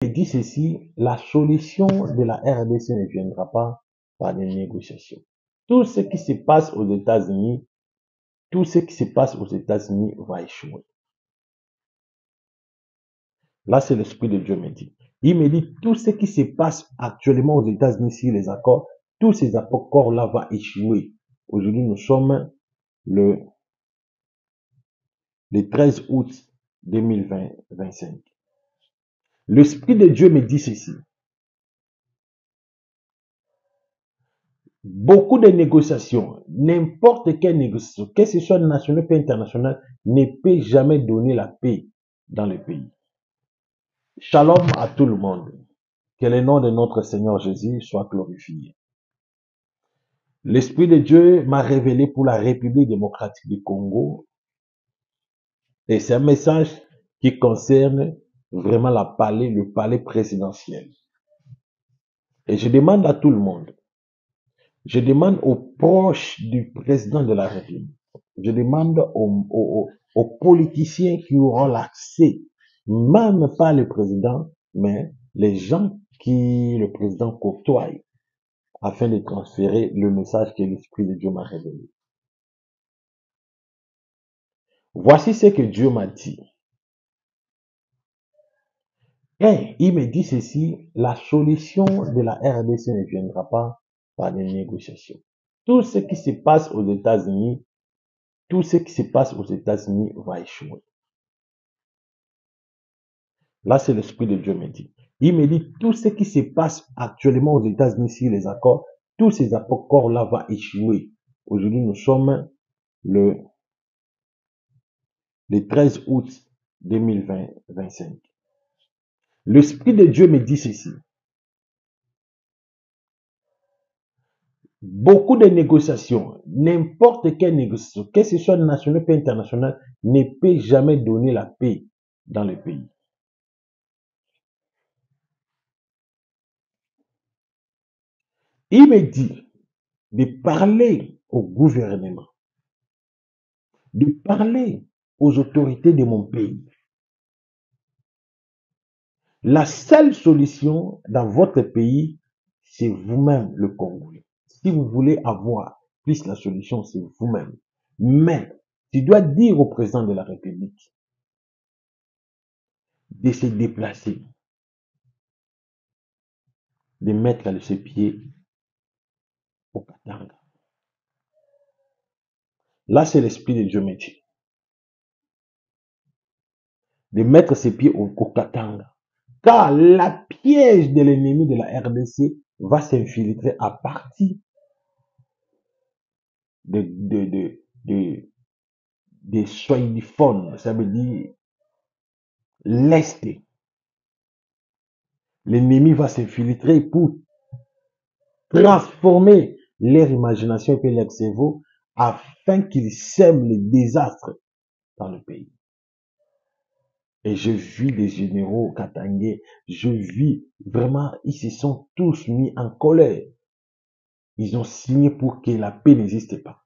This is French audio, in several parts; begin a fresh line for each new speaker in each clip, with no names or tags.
Il dit ceci, la solution de la RDC ne viendra pas par des négociations. Tout ce qui se passe aux États-Unis, tout ce qui se passe aux États-Unis va échouer. Là, c'est l'Esprit de Dieu me dit. Il me dit, tout ce qui se passe actuellement aux États-Unis sur les accords, tous ces accords-là vont échouer. Aujourd'hui, nous sommes le 13 août 2025. L'Esprit de Dieu me dit ceci. Beaucoup de négociations, n'importe quelle négociation, que ce soit nationale ou internationale, ne peut jamais donner la paix dans le pays. Shalom à tout le monde. Que le nom de notre Seigneur Jésus soit glorifié. L'Esprit de Dieu m'a révélé pour la République démocratique du Congo. Et c'est un message qui concerne vraiment le palais présidentiel. Et je demande à tout le monde, je demande aux proches du président de la République, je demande aux politiciens qui auront l'accès, même pas le président, mais les gens qui le président côtoie, afin de transférer le message que l'Esprit de Dieu m'a révélé. Voici ce que Dieu m'a dit. Et il me dit ceci, la solution de la RDC ne viendra pas par des négociations. Tout ce qui se passe aux États-Unis, tout ce qui se passe aux États-Unis va échouer. Là, c'est l'Esprit de Dieu me dit. Il me dit, tout ce qui se passe actuellement aux États-Unis sur les accords, tous ces accords-là vont échouer. Aujourd'hui, nous sommes le 13 août 2025. L'Esprit de Dieu me dit ceci. Beaucoup de négociations, n'importe quelle négociation, que ce soit nationale ou internationale, ne peut jamais donner la paix dans le pays. Il me dit de parler au gouvernement, de parler aux autorités de mon pays. La seule solution dans votre pays, c'est vous-même, le Congolais. Si vous voulez avoir plus la solution, c'est vous-même. Mais tu dois dire au président de la République de se déplacer, de mettre ses pieds au Katanga. Là, c'est l'Esprit de Dieu me dit. De mettre ses pieds au Katanga. Car la piège de l'ennemi de la RDC va s'infiltrer à partir des soidiphones. Ça veut dire l'Est. L'ennemi va s'infiltrer pour transformer leur imagination et leur cerveau afin qu'ils sèment le désastre dans le pays. Et je vis des généraux katangais, je vis vraiment, ils se sont tous mis en colère. Ils ont signé pour que la paix n'existe pas.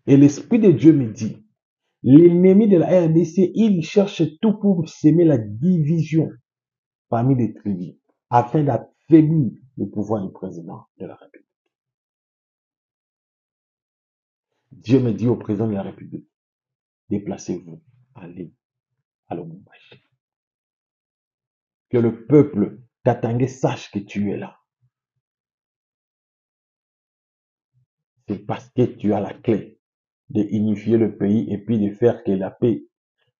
Et l'Esprit de Dieu me dit, l'ennemi de la RDC, il cherche tout pour semer la division parmi les tribus, afin d'affaiblir le pouvoir du président de la République. Dieu me dit au président de la République, déplacez-vous, allez à Lubumbashi. Que le peuple katangais sache que tu es là. C'est parce que tu as la clé de unifier le pays et puis de faire que la paix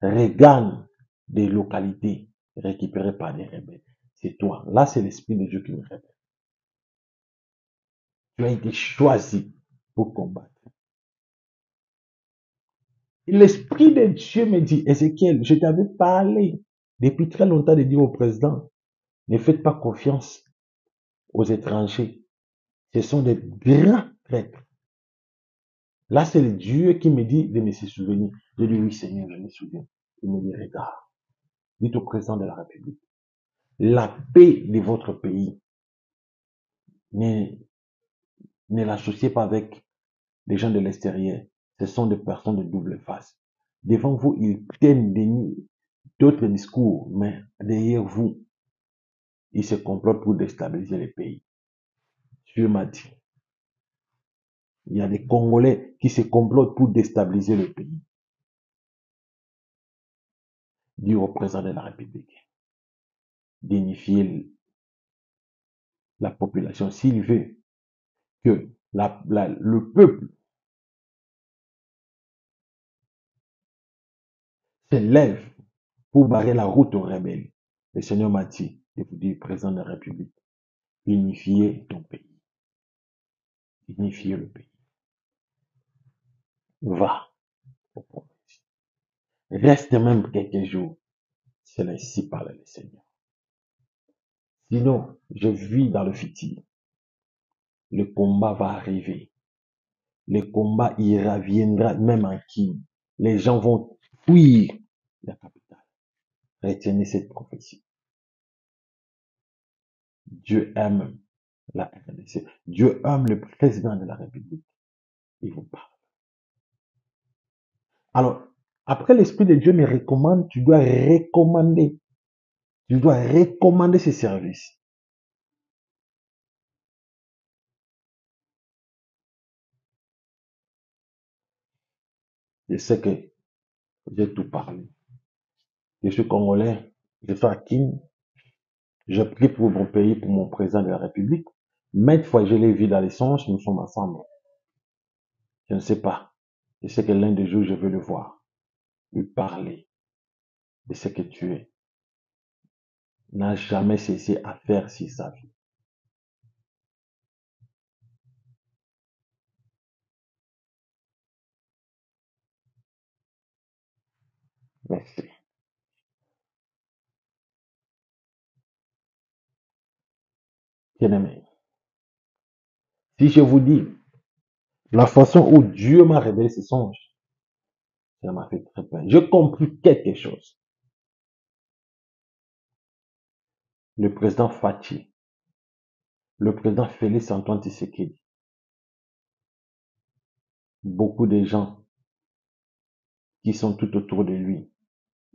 regagne des localités récupérées par des rebelles. C'est toi. Là, c'est l'Esprit de Dieu qui me révèle. Tu as été choisi pour combattre. L'Esprit de Dieu me dit, Ézéchiel, je t'avais parlé depuis très longtemps de dire au président, ne faites pas confiance aux étrangers. Ce sont des grands traîtres. Là, c'est le Dieu qui me dit de me souvenir. Je dis, oui, Seigneur, je me souviens. Il me dit, regarde, dites au président de la République, la paix de votre pays, ne l'associez pas avec les gens de l'extérieur. Ce sont des personnes de double face. Devant vous, ils tiennent d'autres discours, mais derrière vous, ils se complotent pour déstabiliser le pays. Dieu m'a dit, il y a des Congolais qui se complotent pour déstabiliser le pays. Dit au président de la République d'unifier la population s'il veut que le peuple se lève pour barrer la route aux rebelles. Le Seigneur m'a dit de vous dire, président de la République, unifiez ton pays. Unifiez le pays. Va au province. Reste même quelques jours. C'est ainsi parle le Seigneur. Sinon, je vis dans le futur. Le combat va arriver. Le combat y reviendra même en Kiev. Les gens vont fuir la capitale. Retenez cette prophétie. Dieu aime la RDC. Dieu aime le président de la République. Il vous parle. Alors, après l'Esprit de Dieu me recommande, tu dois recommander ces services. Je sais que j'ai tout parlé. Je suis congolais, je suis à Kin. Je prie pour mon pays, pour mon président de la République. Maintes fois, je l'ai vu dans les songes, nous sommes ensemble. Je ne sais pas. Je sais que l'un des jours, je veux le voir, lui parler de ce que tu es. N'a jamais cessé à faire sur sa vie. Merci. Bien-aimé, si je vous dis la façon où Dieu m'a révélé ces songes, ça m'a fait très peur. J'ai compris quelque chose. Le président Fachi, le président Félix Antoine Tshisekedi, beaucoup de gens qui sont tout autour de lui,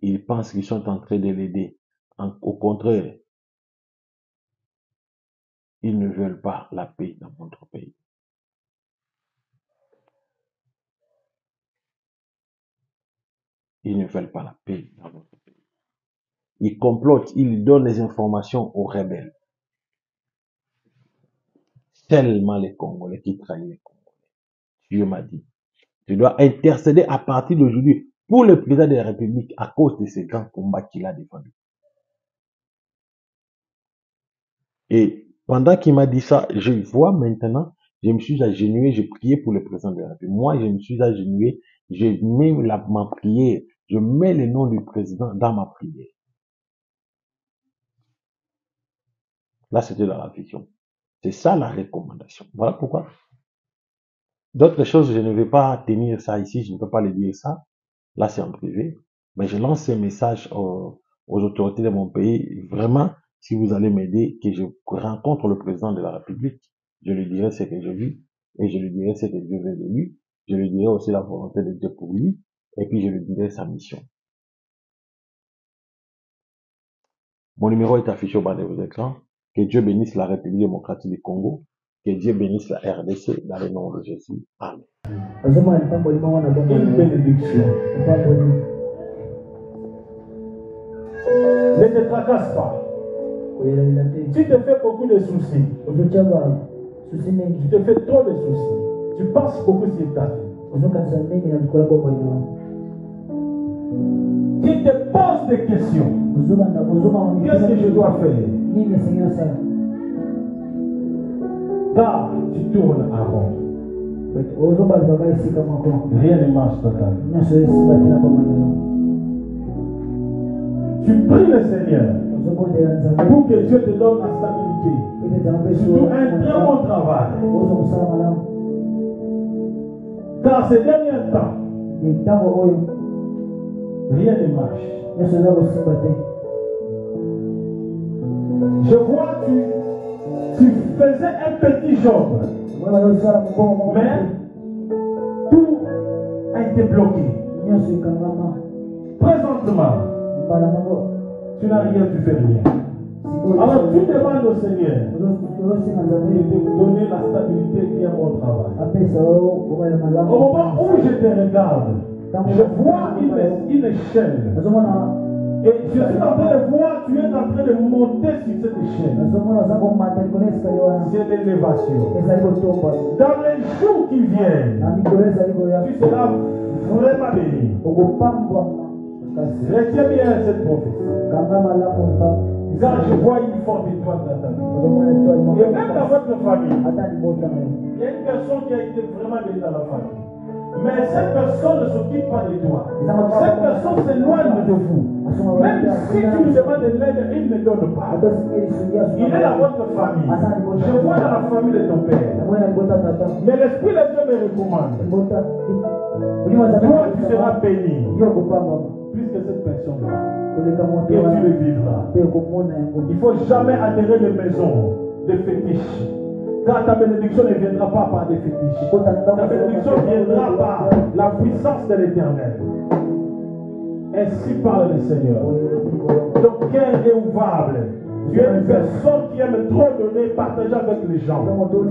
ils pensent qu'ils sont en train de l'aider. Au contraire, ils ne veulent pas la paix dans notre pays. Ils ne veulent pas la paix dans notre pays. Ils complotent, ils donnent les informations aux rebelles. Tellement les Congolais qui trahissent les Congolais. Dieu m'a dit, tu dois intercéder à partir d'aujourd'hui pour le président de la République à cause de ces grands combats qu'il a défendus. Et pendant qu'il m'a dit ça, je vois maintenant, je me suis agenouillé, j'ai prié pour le président de la République. Moi, je me suis agenouillé, je mets ma prière, je mets le nom du président dans ma prière. Là, c'était dans la vision. C'est ça la recommandation. Voilà pourquoi. D'autres choses, je ne vais pas tenir ça ici, je ne peux pas le dire ça. Là, c'est en privé. Mais je lance ces messages aux autorités de mon pays. Vraiment, si vous allez m'aider, que je rencontre le président de la République, je lui dirai ce que je vis et je lui dirai ce que Dieu veut de lui. Je lui dirai aussi la volonté de Dieu pour lui et puis je lui dirai sa mission. Mon numéro est affiché au bas de vos écrans. Que Dieu bénisse la République démocratique du Congo. Que Dieu bénisse la RDC dans le nom de Jésus. Amen. Une bénédiction. Ne te tracasse pas. Tu te fais beaucoup de soucis. Tu te fais trop de soucis. Tu penses beaucoup sur ta vie. Tu te poses des questions. Qu'est-ce que je dois faire? Car tu tournes à rond. Rien ne marche dans ta vie. Tu pries le Seigneur pour que Dieu te donne la stabilité. Surtout un très bon travail. Car ces derniers temps, rien ne marche. Je vois tu faisais un petit job, mais tout a été bloqué. Présentement, Tu n'as rien, tu fais rien. Alors tu demandes au Seigneur de te donner la stabilité qui est mon travail. Au moment où je te regarde, je vois une échelle. Et je suis en train de voir, tu es en train de monter sur cette échelle. C'est l'élévation. Dans les jours qui viennent, tu seras vraiment béni. Retiens bien cette prophétie. Car je vois une forte étoile dans ta vie. Et même dans votre famille, il y a une personne qui a été vraiment bénie dans la famille. Mais cette personne ne s'occupe pas de toi. Cette personne s'éloigne de vous. Même si tu lui demandes de l'aide, il ne donne pas. Il est dans votre famille. Je vois dans la famille de ton père. Mais l'Esprit de Dieu me recommande. Toi, tu seras béni. Plus que cette personne-là. Et tu le vivras. Il ne faut jamais adhérer de maison de fétiches. Car ta bénédiction ne viendra pas par des fétiches. Ta bénédiction viendra par la puissance de l'Éternel. Ainsi parle le Seigneur. Ton cœur est ouvrable. Tu es une personne qui aime trop donner, partager avec les gens.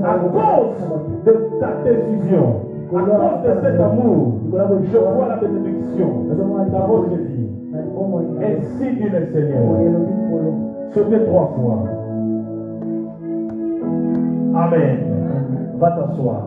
À cause de ta décision, à cause de cet amour, je vois la bénédiction dans votre vie. Ainsi dit le Seigneur. Sautez 3 fois. Amen. Va t'asseoir.